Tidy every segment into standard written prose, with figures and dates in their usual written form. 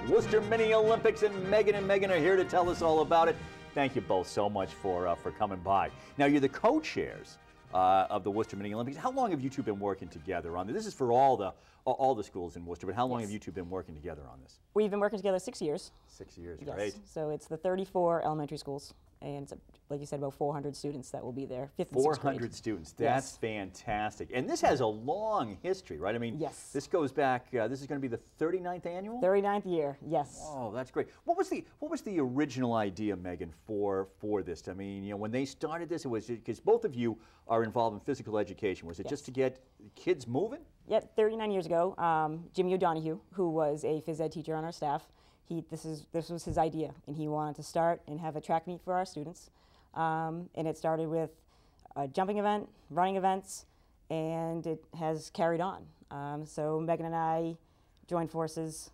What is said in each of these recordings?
Worcester Mini-Olympics, and Meghan are here to tell us all about it. Thank you both so much for coming by. Now, you're the co-chairs of the Worcester Mini-Olympics. How long have you two been working together on this? This is for all the schools in Worcester, but how long have you two been working together on this? We've been working together 6 years. 6 years, yes. Great. So it's the 34 elementary schools, and it's, like you said, about 400 students that will be there. 5th and 6th grade. 400 students. That's fantastic. And this has a long history, right? I mean, yes. This goes back. This is going to be the 39th annual. 39th year. Yes. Oh, that's great. What was the original idea, Meghan, for this? I mean, you know, when they started this, it was because both of you are involved in physical education. Was it just to get kids moving? Yeah, 39 years ago, Jimmy O'Donoghue, who was a phys ed teacher on our staff, this was his idea, and he wanted to start and have a track meet for our students. And it started with a jumping event, running events, and it has carried on. So Meghan and I joined forces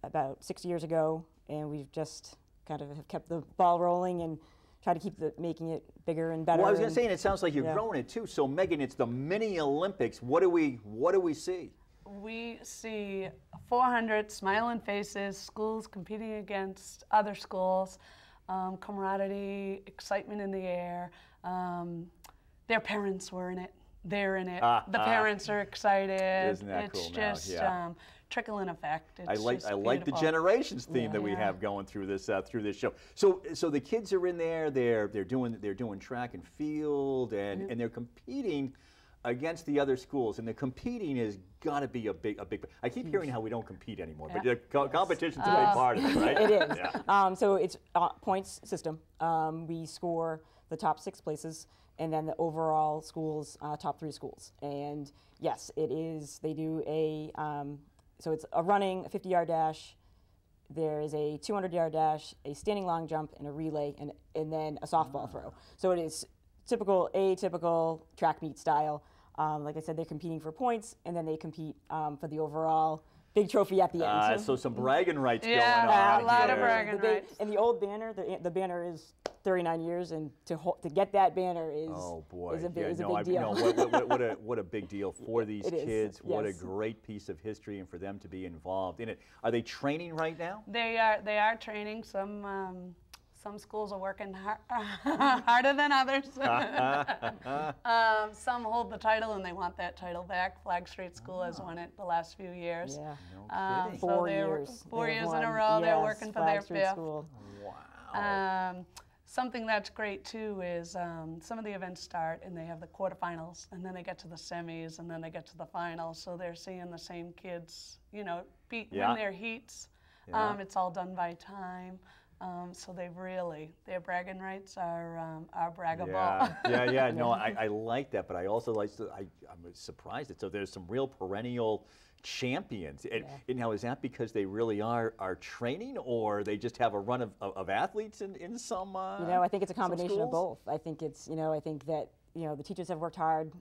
about 6 years ago, and we've just kind of have kept the ball rolling and try to keep making it bigger and better. Well, I was going to say, and it sounds like you're growing it too. So Meghan, it's the Mini-Olympics. What do we see? We see 400 smiling faces, schools competing against other schools, camaraderie, excitement in the air. Their parents were in it. They're in it. The parents are excited. Isn't that cool? It's just trickling effect. It's I like the generations theme that we have going through this show. So the kids are in there. They're doing track and field, and they're competing against the other schools, and the competing has got to be a big. I keep hearing how we don't compete anymore, but the competition's a big part of it, right? It is. Yeah. So it's points system. We score the top 6 places, and then the overall schools, top 3 schools. And yes, it is. They do a so it's a running, a 50-yard dash. There is a 200-yard dash, a standing long jump, and a relay, and then a softball throw. So it is atypical track meet style. Like I said, they're competing for points, and then they compete for the overall big trophy at the end. So some bragging rights going on. Yeah, a lot of bragging rights. And the old banner, the banner is 39 years, and to get that banner is a big deal. What a big deal for these kids. What a great piece of history, and for them to be involved in it. Are they training right now? They are training. Some schools are working harder than others. Some hold the title and they want that title back. Flag Street School has won it the last few years. Yeah. No kidding. 4 years. 4 years in a row. They're working for their 5th. School. Wow. Something that's great too is some of the events start and they have the quarterfinals, and then they get to the semis, and then they get to the finals. So they're seeing the same kids, win their heats. It's all done by time. So their bragging rights are braggable. Yeah. No, I like that, but I also I'm surprised so there's some real perennial champions. And now, is that because they really are training, or they just have a run of athletes in some? I think it's a combination of both. I think it's I think that the teachers have worked hard,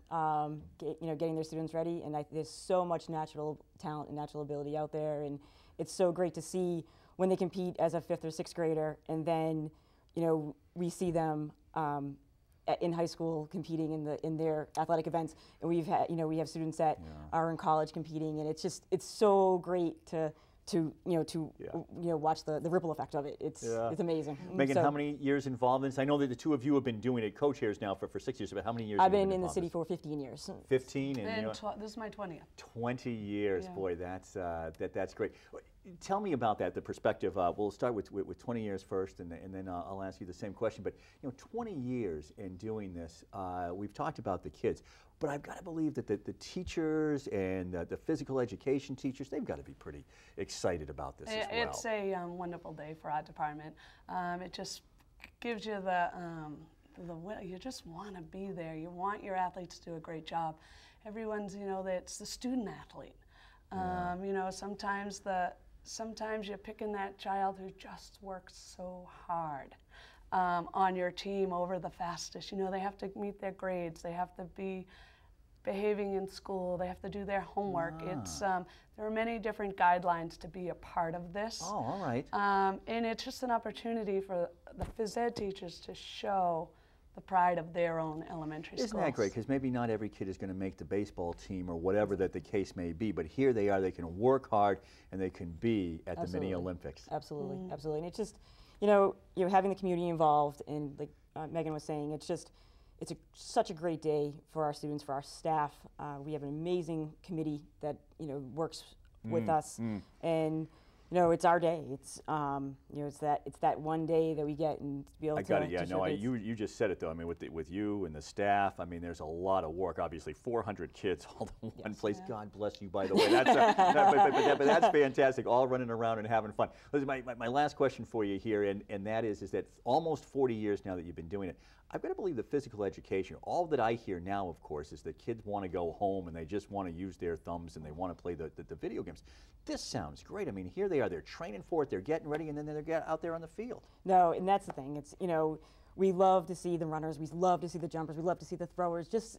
getting their students ready, and there's so much natural talent and natural ability out there, and it's so great to see when they compete as a 5th or 6th grader, and then, we see them in high school competing in their athletic events, and we have students that are in college competing, and it's so great to watch the ripple effect of it. It's amazing. Meghan, how many years involved in this? I know that the two of you have been doing it co-chairs now for 6 years, but how many years? I've been in the city for 15 years. 15, and this is my 20th. 20 years, boy, that's great. Tell me about that, the perspective. We'll start with 20 years first, and then I'll ask you the same question. But 20 years in doing this, we've talked about the kids, but I've got to believe that the teachers and the physical education teachers, they've got to be pretty excited about this as well. It's a wonderful day for our department. It just gives you you just want to be there. You want your athletes to do a great job. Everyone's, it's the student athlete. Sometimes you're picking that child who just works so hard on your team over the fastest. They have to meet their grades. They have to be behaving in school. They have to do their homework. There are many different guidelines to be a part of this. Oh, all right. And it's just an opportunity for the phys ed teachers to show the pride of their own elementary schools. Isn't that great? Because maybe not every kid is going to make the baseball team or whatever that the case may be, but here they are, they can work hard and they can be at the Mini-Olympics. Absolutely, absolutely. And it's just, you know, having the community involved, and like Meghan was saying, it's just, such a great day for our students, for our staff. We have an amazing committee that, you know, works with us, and you know, it's our day. It's you know, it's that one day that we get and to be able to. I got it. Yeah, no, you just said it though. I mean, with you and the staff. I mean, there's a lot of work. Obviously, 400 kids all in one place. Yeah. God bless you, by the way. That's but that's fantastic. All running around and having fun. Listen, my last question for you here, and that is that almost 40 years now that you've been doing it. I've got to believe the physical education, all that I hear now, of course, is that kids want to go home and they just want to use their thumbs and they want to play the video games. This sounds great. I mean, here they are, they're training for it, they're getting ready, and then they're out there on the field. No, and that's the thing. It's, you know, we love to see the runners, we love to see the jumpers, we love to see the throwers, just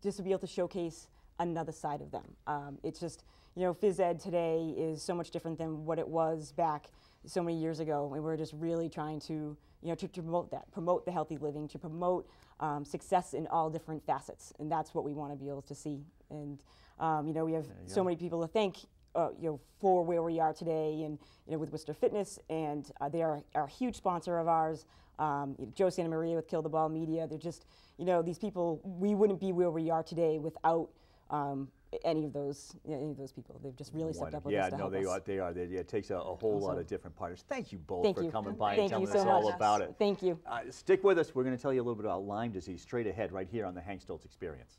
to be able to showcase another side of them. It's just, you know, phys ed today is so much different than what it was back so many years ago, and we're just really trying to, you know, to promote that, promote the healthy living, to promote success in all different facets, and that's what we want to be able to see. And you know, we have so many people to thank, you know, for where we are today, and you know, with Worcester Fitness, and they are a huge sponsor of ours. Joe Santa Maria with Kill the Ball Media. They're just, you know, these people. We wouldn't be where we are today without any of those people. They've just really stepped up with us to help us. They are. It takes a whole lot of different partners. Thank you both for coming by and telling us so all about it. Thank you. Stick with us. We're going to tell you a little bit about Lyme disease straight ahead right here on the Hank Stolz Experience.